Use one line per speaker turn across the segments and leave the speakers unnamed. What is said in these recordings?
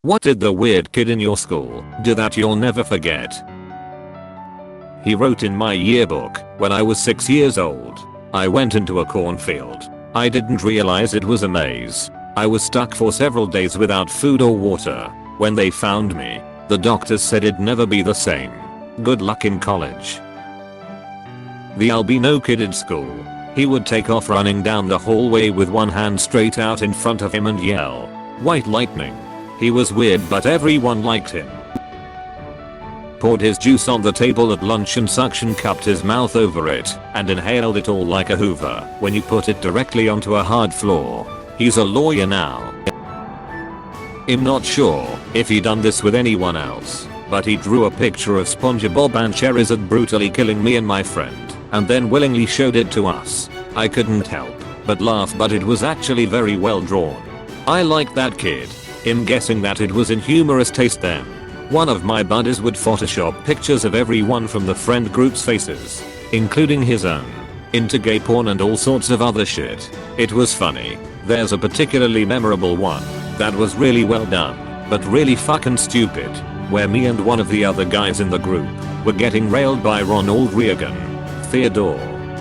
What did the weird kid in your school do that you'll never forget? He wrote in my yearbook, when I was 6 years old, I went into a cornfield. I didn't realize it was a maze. I was stuck for several days without food or water. When they found me, the doctors said it'd never be the same. Good luck in college. The albino kid in school. He would take off running down the hallway with one hand straight out in front of him and yell, "White lightning." He was weird but everyone liked him. Poured his juice on the table at lunch and suction cupped his mouth over it and inhaled it all like a hoover when you put it directly onto a hard floor. He's a lawyer now. I'm not sure if he done this with anyone else, but he drew a picture of SpongeBob and Charizard brutally killing me and my friend and then willingly showed it to us. I couldn't help but laugh, but it was actually very well drawn. I liked that kid. I'm guessing that it was in humorous taste then. One of my buddies would Photoshop pictures of everyone from the friend group's faces, including his own, into gay porn and all sorts of other shit. It was funny. There's a particularly memorable one that was really well done, but really fucking stupid, where me and one of the other guys in the group were getting railed by Ronald Reagan, Theodore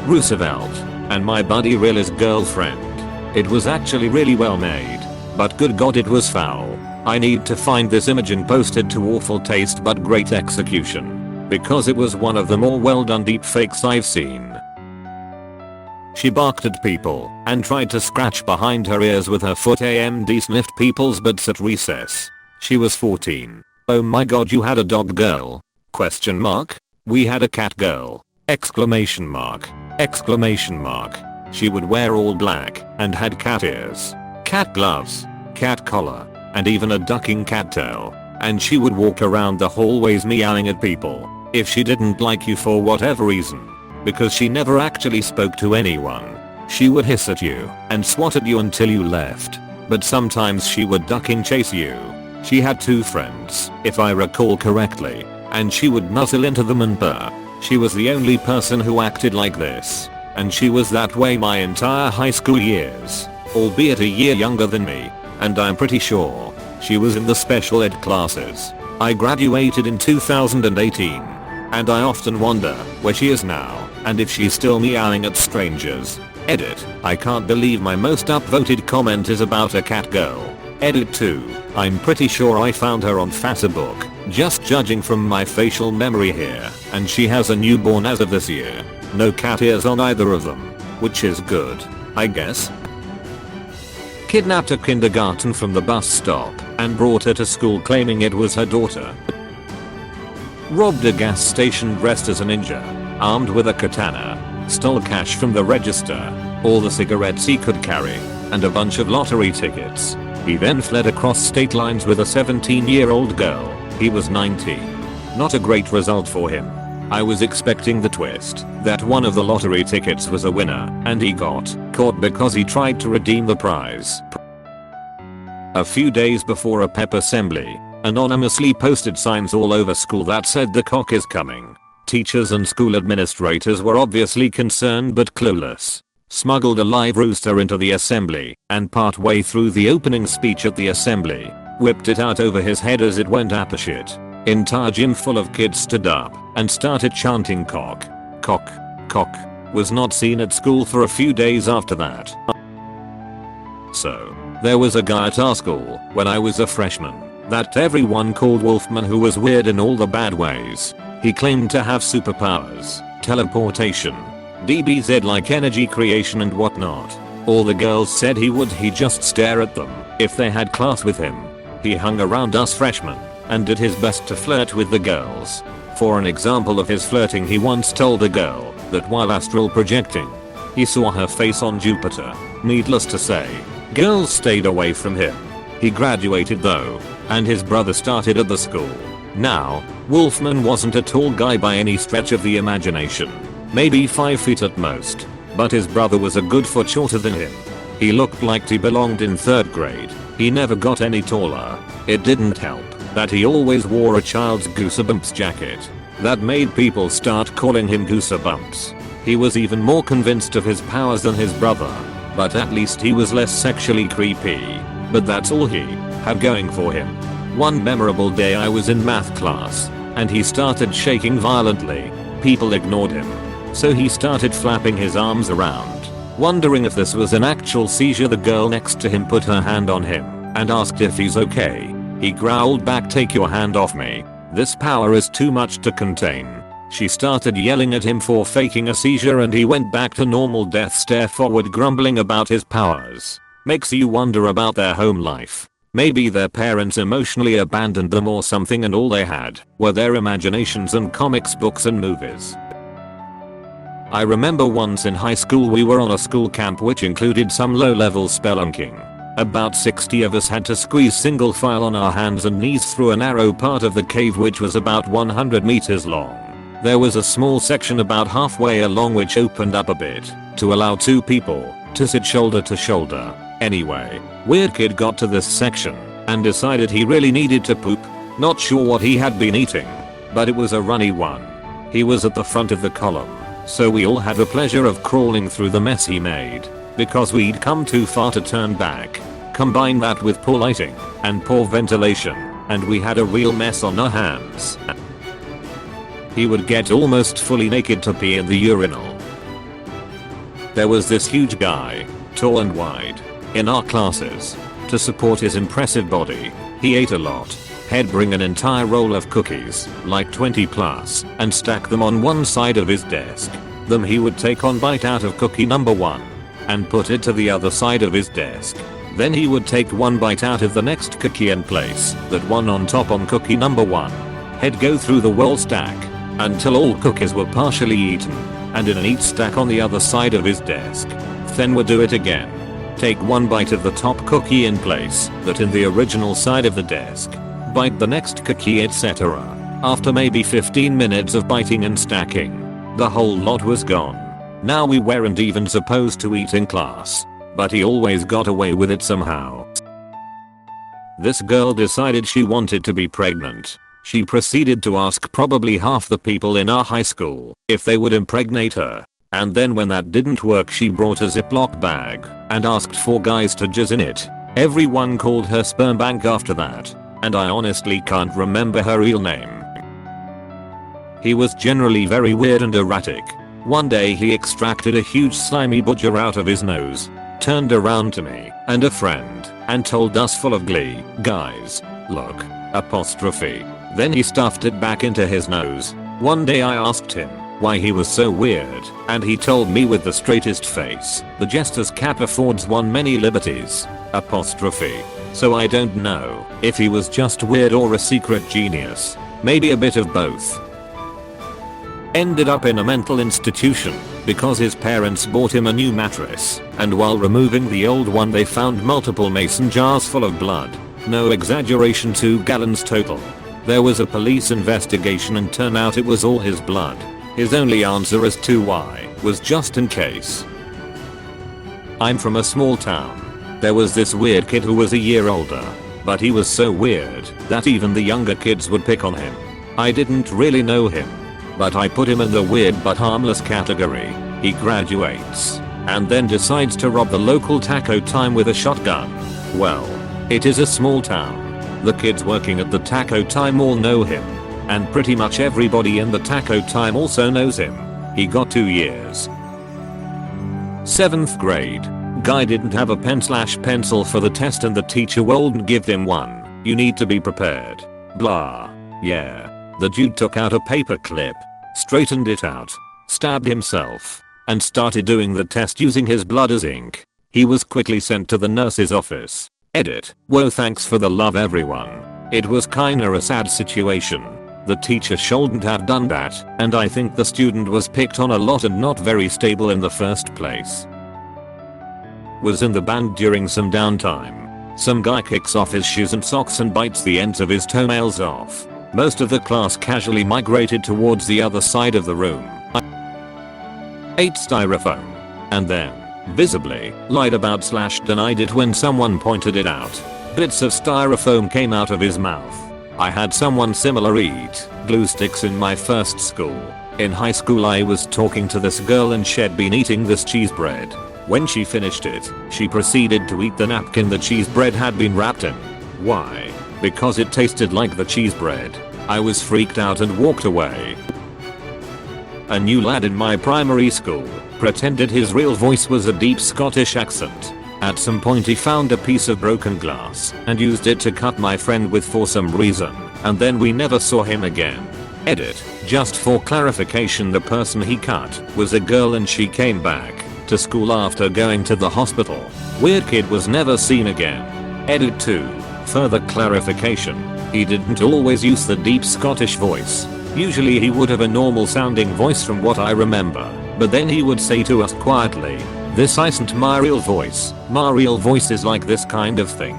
Roosevelt, and my buddy Rilla's girlfriend. It was actually really well made, but good god it was foul. I need to find this image and post it to awful taste but great execution, because it was one of the more well done deepfakes I've seen. She barked at people and tried to scratch behind her ears with her foot. AMD sniffed people's butts at recess. She was 14. Oh my god, you had a dog girl? Question mark. We had a cat girl. Exclamation mark. Exclamation mark. She would wear all black and had cat ears, cat gloves, cat collar, and even a ducking cat tail. And she would walk around the hallways meowing at people if she didn't like you for whatever reason. Because she never actually spoke to anyone. She would hiss at you and swat at you until you left. But sometimes she would ducking chase you. She had 2 friends, if I recall correctly, and she would nuzzle into them and purr. She was the only person who acted like this, and she was that way my entire high school years, albeit a year younger than me, and I'm pretty sure she was in the special ed classes. I graduated in 2018, and I often wonder where she is now and if she's still meowing at strangers. Edit. I can't believe my most upvoted comment is about a cat girl. Edit 2. I'm pretty sure I found her on Facebook, just judging from my facial memory here, and she has a newborn as of this year. No cat ears on either of them, which is good, I guess. Kidnapped a kindergarten from the bus stop and brought her to school claiming it was her daughter. Robbed a gas station dressed as a ninja, armed with a katana, stole cash from the register, all the cigarettes he could carry, and a bunch of lottery tickets. He then fled across state lines with a 17-year-old girl. He was 19. Not a great result for him. I was expecting the twist that one of the lottery tickets was a winner and he got caught because he tried to redeem the prize. A few days before a pep assembly, anonymously posted signs all over school that said the cock is coming. Teachers and school administrators were obviously concerned but clueless. Smuggled a live rooster into the assembly and partway through the opening speech at the assembly, whipped it out over his head as it went apeshit. Entire gym full of kids stood up and started chanting cock, cock, cock. Was not seen at school for a few days after that. So, there was a guy at our school when I was a freshman that everyone called Wolfman, who was weird in all the bad ways. He claimed to have superpowers, teleportation, DBZ like energy creation and whatnot. All the girls said he'd just stare at them if they had class with him. He hung around us freshmen and did his best to flirt with the girls. For an example of his flirting, he once told a girl that while astral projecting, he saw her face on Jupiter. Needless to say, girls stayed away from him. He graduated though, and his brother started at the school. Now, Wolfman wasn't a tall guy by any stretch of the imagination. Maybe 5 feet at most, but his brother was a good foot shorter than him. He looked like he belonged in 3rd grade. He never got any taller. It didn't help that he always wore a child's Goosebumps jacket. That made people start calling him Goosebumps. He was even more convinced of his powers than his brother, but at least he was less sexually creepy. But that's all he had going for him. One memorable day I was in math class, and he started shaking violently. People ignored him. So he started flapping his arms around. Wondering if this was an actual seizure, the girl next to him put her hand on him and asked if he's okay. He growled back, "Take your hand off me. This power is too much to contain." She started yelling at him for faking a seizure, and he went back to normal death stare forward, grumbling about his powers. Makes you wonder about their home life. Maybe their parents emotionally abandoned them or something, and all they had were their imaginations and comics books and movies. I remember once in high school we were on a school camp which included some low-level spelunking. About 60 of us had to squeeze single file on our hands and knees through a narrow part of the cave which was about 100 meters long. There was a small section about halfway along which opened up a bit to allow 2 people to sit shoulder to shoulder. Anyway, weird kid got to this section and decided he really needed to poop. Not sure what he had been eating, but it was a runny one. He was at the front of the column, so we all had the pleasure of crawling through the mess he made because we'd come too far to turn back. Combine that with poor lighting and poor ventilation, and we had a real mess on our hands. He would get almost fully naked to pee in the urinal. There was this huge guy, tall and wide, in our classes. To support his impressive body, he ate a lot. He'd bring an entire roll of cookies, like 20 plus, and stack them on one side of his desk. Then he would take one bite out of cookie number 1 and put it to the other side of his desk. Then he would take one bite out of the next cookie and place that one on top on cookie number 1. He'd go through the whole stack until all cookies were partially eaten and in an each stack on the other side of his desk. Then would do it again. Take one bite of the top cookie in place that in the original side of the desk. Bite the next cookie, etc. After maybe 15 minutes of biting and stacking, the whole lot was gone. Now we weren't even supposed to eat in class, but he always got away with it somehow. This girl decided she wanted to be pregnant. She proceeded to ask probably half the people in our high school if they would impregnate her. And then when that didn't work, she brought a Ziploc bag and asked 4 guys to jizz in it. Everyone called her sperm bank after that, and I honestly can't remember her real name. He was generally very weird and erratic. One day he extracted a huge slimy bodger out of his nose, turned around to me and a friend, and told us full of glee, "Guys, look, apostrophe." Then he stuffed it back into his nose. One day I asked him why he was so weird, and he told me with the straightest face, "The jester's cap affords one many liberties, apostrophe." So I don't know if he was just weird or a secret genius. Maybe a bit of both. Ended up in a mental institution because his parents bought him a new mattress, and while removing the old one they found multiple mason jars full of blood. No exaggeration, 2 gallons total. There was a police investigation and turned out it was all his blood. His only answer as to why was just in case. I'm from a small town. There was this weird kid who was a year older, but he was so weird that even the younger kids would pick on him. I didn't really know him, but I put him in the weird but harmless category. He graduates and then decides to rob the local taco time with a shotgun. Well, it is a small town. The kids working at the taco time all know him, and pretty much everybody in the taco time also knows him. He got 2 years. 7th grade. Guy didn't have a pen/pencil for the test and the teacher wouldn't give him one. "You need to be prepared." Blah. Yeah. The dude took out a paper clip, straightened it out, stabbed himself, and started doing the test using his blood as ink. He was quickly sent to the nurse's office. Edit. Whoa, thanks for the love everyone. It was kinda a sad situation. The teacher shouldn't have done that, and I think the student was picked on a lot and not very stable in the first place. Was in the band during some downtime. Some guy kicks off his shoes and socks and bites the ends of his toenails off. Most of the class casually migrated towards the other side of the room. I ate styrofoam, and then, visibly, lied about / denied it when someone pointed it out. Bits of styrofoam came out of his mouth. I had someone similar eat glue sticks in my first school. In high school I was talking to this girl and she'd been eating this cheese bread. When she finished it, she proceeded to eat the napkin the cheese bread had been wrapped in. Why? because it tasted like the cheese bread. I was freaked out and walked away. A new lad in my primary school pretended his real voice was a deep Scottish accent. At some point he found a piece of broken glass and used it to cut my friend with for some reason, and then we never saw him again. Edit. Just for clarification, the person he cut was a girl and she came back to school after going to the hospital. Weird kid was never seen again. Edit 2. Further clarification. He didn't always use the deep Scottish voice. Usually he would have a normal sounding voice from what I remember, but then he would say to us quietly, "This isn't my real voice. My real voice is like this kind of thing."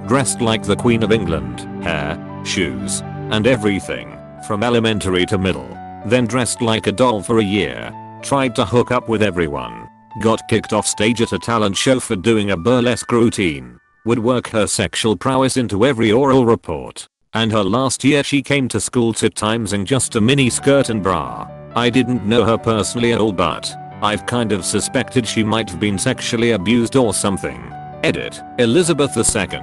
Dressed like the Queen of England, hair, shoes, and everything, from elementary to middle. Then dressed like a doll for a year. Tried to hook up with everyone. Got kicked off stage at a talent show for doing a burlesque routine. Would work her sexual prowess into every oral report. And her last year she came to school 2 times in just a mini skirt and bra. I didn't know her personally at all, but I've kind of suspected she might have been sexually abused or something. Edit. Elizabeth II.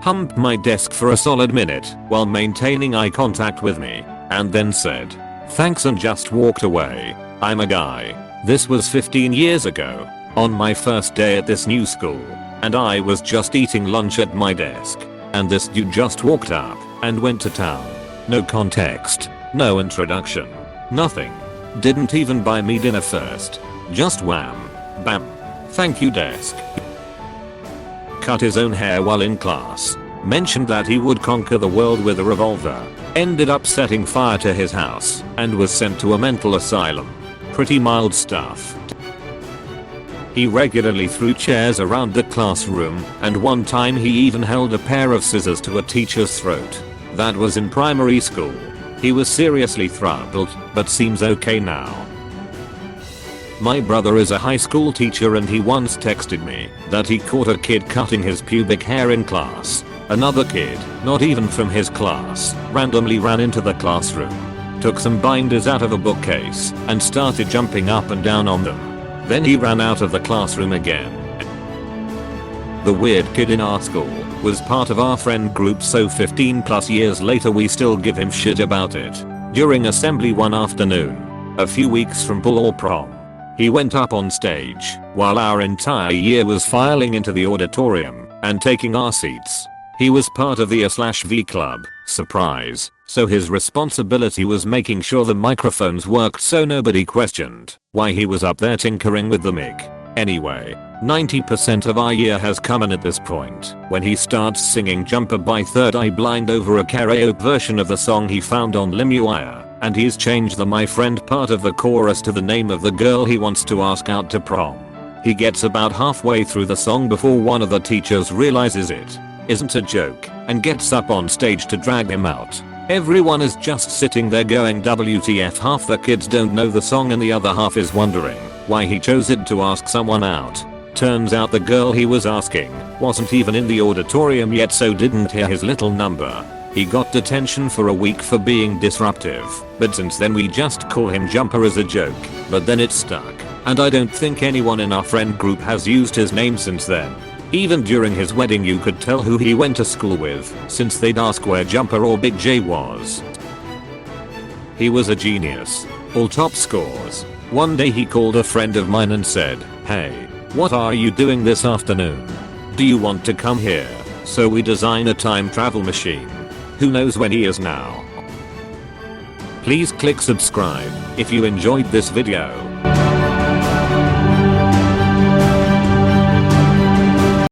Humped my desk for a solid minute while maintaining eye contact with me, and then said, "Thanks," and just walked away. I'm a guy. This was 15 years ago, on my first day at this new school, and I was just eating lunch at my desk, and this dude just walked up and went to town. No context, no introduction, nothing. Didn't even buy me dinner first. Just wham, bam. Thank you, desk. Cut his own hair while in class. Mentioned that he would conquer the world with a revolver. Ended up setting fire to his house and was sent to a mental asylum. Pretty mild stuff. He regularly threw chairs around the classroom, and one time he even held a pair of scissors to a teacher's throat. That was in primary school. He was seriously troubled, but seems okay now. My brother is a high school teacher and he once texted me that he caught a kid cutting his pubic hair in class. Another kid, not even from his class, randomly ran into the classroom, took some binders out of a bookcase, and started jumping up and down on them. Then he ran out of the classroom again. The weird kid in our school was part of our friend group, so 15 plus years later we still give him shit about it. During assembly one afternoon, a few weeks from pool or prom, he went up on stage while our entire year was filing into the auditorium and taking our seats. He was part of the A/V club, surprise, so his responsibility was making sure the microphones worked so nobody questioned why he was up there tinkering with the mic. Anyway, 90% of our year has come in at this point when he starts singing Jumper by Third Eye Blind over a karaoke version of the song he found on LimeWire, and he's changed the "my friend" part of the chorus to the name of the girl he wants to ask out to prom. He gets about halfway through the song before one of the teachers realizes it isn't a joke and gets up on stage to drag him out. Everyone is just sitting there going WTF. Half the kids don't know the song and the other half is wondering why he chose it to ask someone out. Turns out the girl he was asking wasn't even in the auditorium yet, so didn't hear his little number. He got detention for a week for being disruptive, but since then we just call him Jumper as a joke, but then it stuck, and I don't think anyone in our friend group has used his name since then. Even during his wedding you could tell who he went to school with, since they'd ask where Jumper or Big J was. He was a genius. All top scores. One day he called a friend of mine and said, "Hey, what are you doing this afternoon? Do you want to come here so we design a time travel machine?" Who knows when he is now. Please click subscribe if you enjoyed this video.